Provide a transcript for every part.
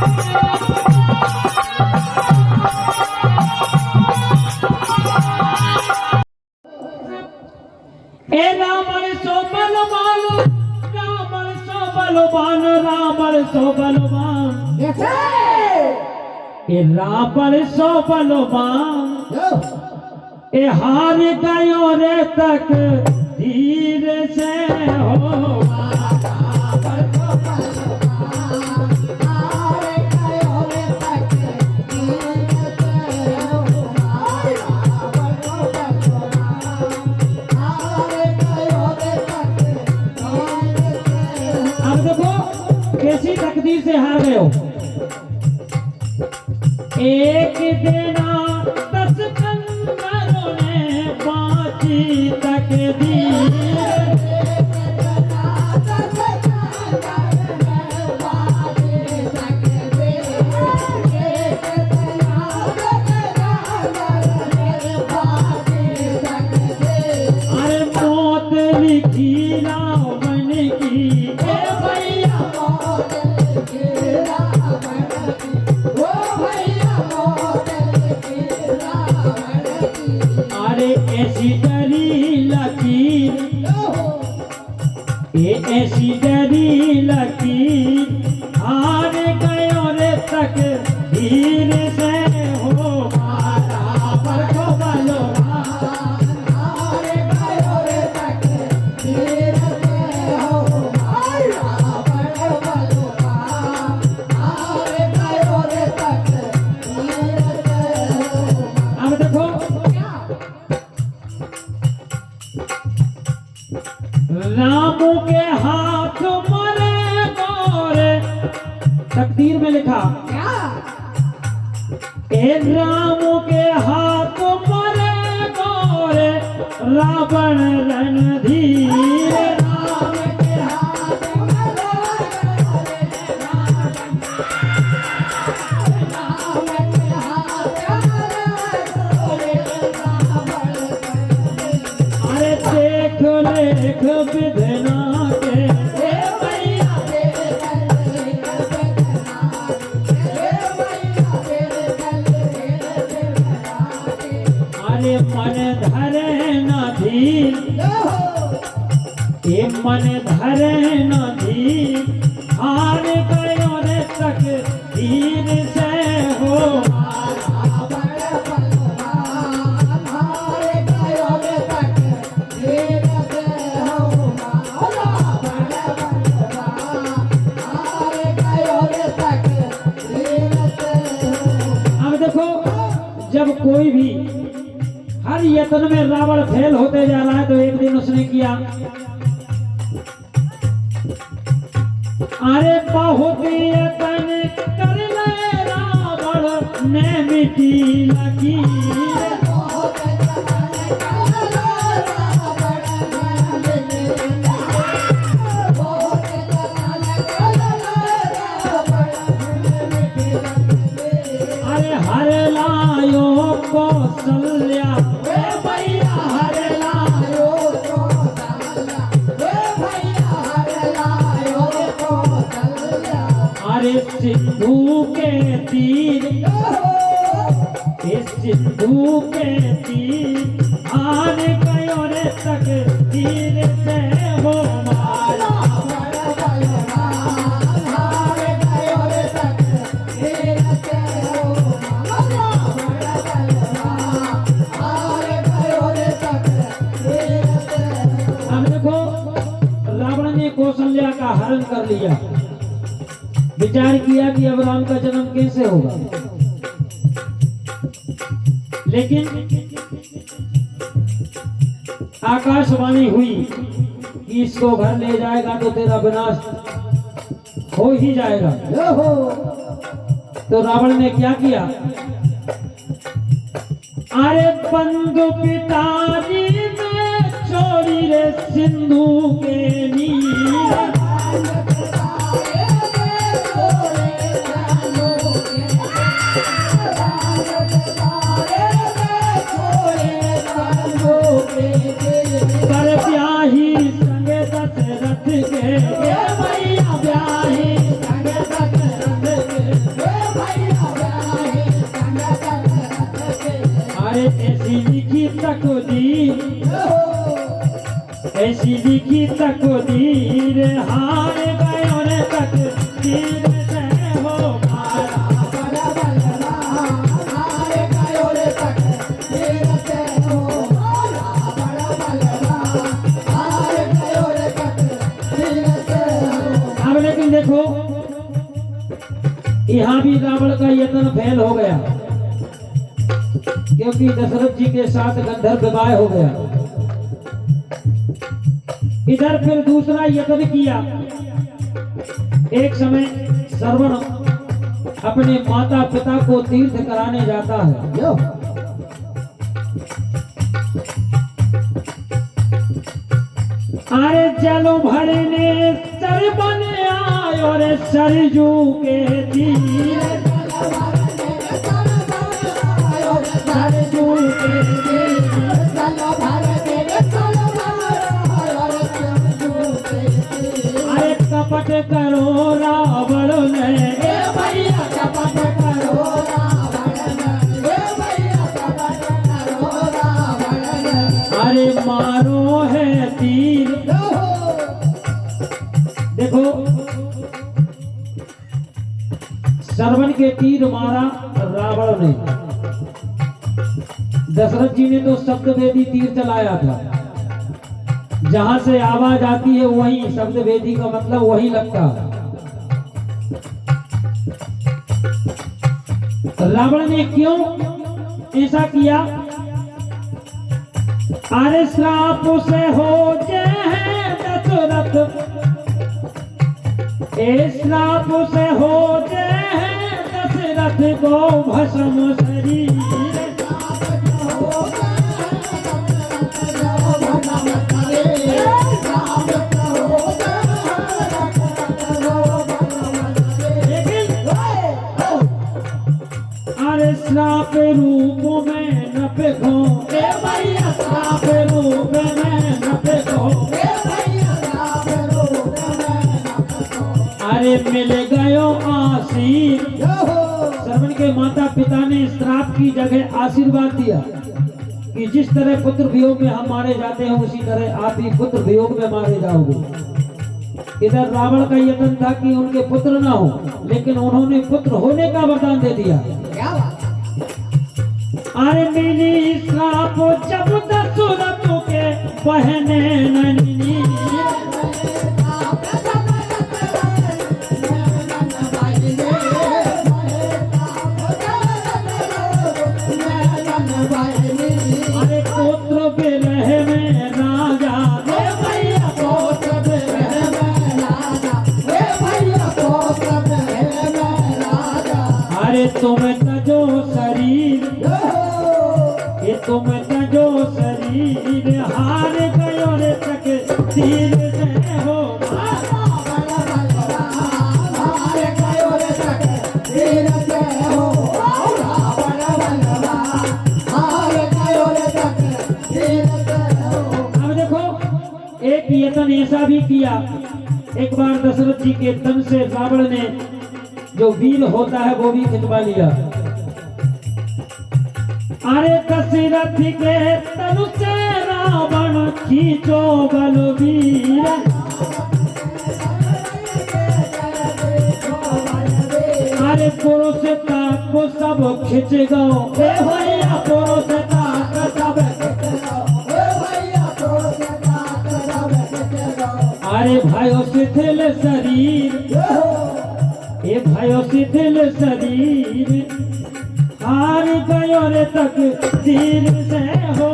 ए रावण सो बलवान, रावण सो बलवान, रावण सो बलवान, ए रावण सो बलवान, ए हार गयो रे तक धीर से हो। कैसी तकदीर से हार गए हो। एक देना 10 कंगरों ने बाची तकदीर, अरे मौत लिखी रावण की, अरे ऐसी डरी लकीर, ये ऐसी डरी लकीर, हार गयो रे तक धीर से हो। रावण को बलवान, हार गयो रे तक धीर से हो। रावण को बलवान, हार गयो रे तक धीर से हो। अब देखो राम के हाथ मरे गोरे, तकदीर में लिखा ए राम के हाथ मरे गोरे, रावण रणधीर, राम के हाथ मरे गोरे, राम के हाथ मरे गोरे, रावण रणधीर। अरे देख लेख विधना के, अरे मन धरे न धीर, ये मन धरे न धीर, हार गयो रे तक धीर से हो। जब कोई भी हर यत्न में रावण फेल होते जा रहा है, तो एक दिन उसने किया, अरे बहुत यत्न कर ले रावण ने मिटी लकीर, अरे हर लायो कौशल्या, भैया हर लायो कौशल्या, भैया हर लायो कौशल्या, अरे सिंधु के तीर, इस सिंधु के तीर, हार गयो रे तक तीर से हो। कौशल्या का हरण कर लिया, विचार किया कि अब राम का जन्म कैसे होगा, लेकिन आकाशवाणी हुई कि इसको घर ले जाएगा तो तेरा विनाश हो ही जाएगा। तो रावण ने क्या किया, अरे बंधु पिताजी ने छोड़ी रे सिंधु के नीर, पर ब्याही संगे दशरथ के, भैया ब्याही संगे दशरथ के, ऐसी लिखी तकदीर हार गयो रे तकदीर से हो मारा बड़ा बलवान हार गयो रे तकदीर से हो मारा बड़ा बलवान हार गयो रे तकदीर से हो। अब लेकिन देखो यहाँ भी रावण का यत्न फेल हो गया, क्योंकि दशरथ जी के साथ गंधर्व विवाह हो गया। इधर फिर दूसरा यत्न किया। एक समय श्रवण अपने माता पिता को तीर्थ कराने जाता है। यो अरे जलो भरने सर बने आयो रे सरजू के तीर सरजू के तीर अरे कपट करो रावण ने ए भैया कपट करो अरे मारो है तीर। देखो श्रवण के तीर मारा रावण ने, दशरथ जी ने तो शब्दवेदी तीर चलाया था। जहां से आवाज आती है वही शब्दवेदी का मतलब वही लगता है। रावण ने क्यों ऐसा किया? अरे श्राप से हो जाए दशरथ, श्राप से हो जाए दशरथ को भस्म शरीर अरे श्राप रूप में न पेखो ए भैया श्राप रूप में न पेखो अरे मिल गयो आशीर। श्रवण के माता पिता ने श्राप की जगह आशीर्वाद दिया कि जिस तरह पुत्र वियोग में हम मारे जाते हैं उसी तरह आप भी पुत्र वियोग में मारे जाओगे। इधर रावण का यत्न था कि उनके पुत्र ना हो, लेकिन उन्होंने पुत्र होने का वरदान दे दिया। अरे मिली श्राप जब दशरथ के बहने नैनी अरे पुत्र विरह में राजा रे भैया पुत्र विरह में राजा अरे तुम तजो शरीर ये तुम तजो शरीर हार गयो रे तकदीर से हो अब देखो एक यत्न ऐसा भी किया। एक बार दशरथ जी के तन से रावण ने जो वीर होता है वो भी खिंचवा लिया। अरे दशरथ के तनु से रावण खींचो बलवीर अरे पुरुष को सब खिंच गो ए भैया पुरुष सब अरे भाइयों शिथिल शरीर ए भाइयों शिथिल शरीर हार गयो रे तकदीर से हो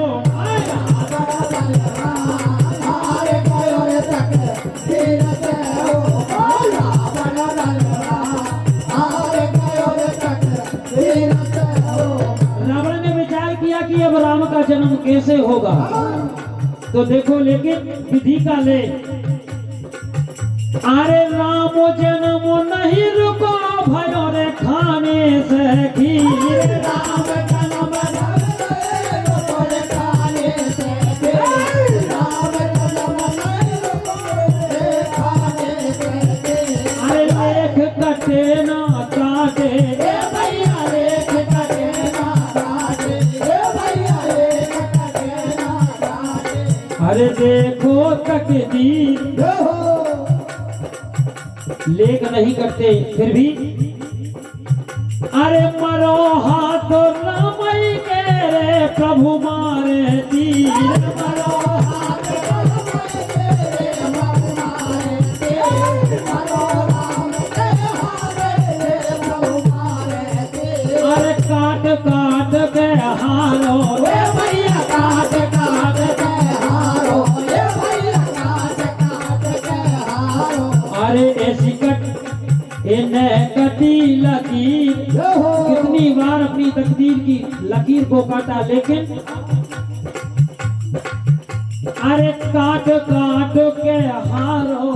रावण ने विचार किया कि अब राम का जन्म कैसे होगा। तो देखो लेकिन विधि का ले अरे राम जन्म नहीं रुको भयो रे खाने से खीर अरे लेख कटे ना काटे लेख कटे ना काटे अरे देखो तकदीर, जय हो लेख नहीं करते फिर भी। अरे मरो हाथ रामई के रे प्रभु मारे तीर, मरो हाथ तेरे प्रभु मारे तीर, मरो राम के हारे प्रभु मारे तीर। अरे काट काट के हारो ए भैया काट काट के हारो, ए भैया काट काट के हारो। अरे ऐसी कट इन्हें कटी लकीर, जय हो कितनी बार अपनी तकदीर की लकीर को काटा, लेकिन अरे काट काट के हारो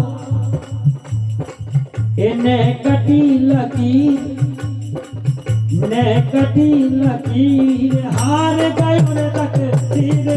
इन्हें कटी लकीर, ने कटी लकीर, हार गए तक तीर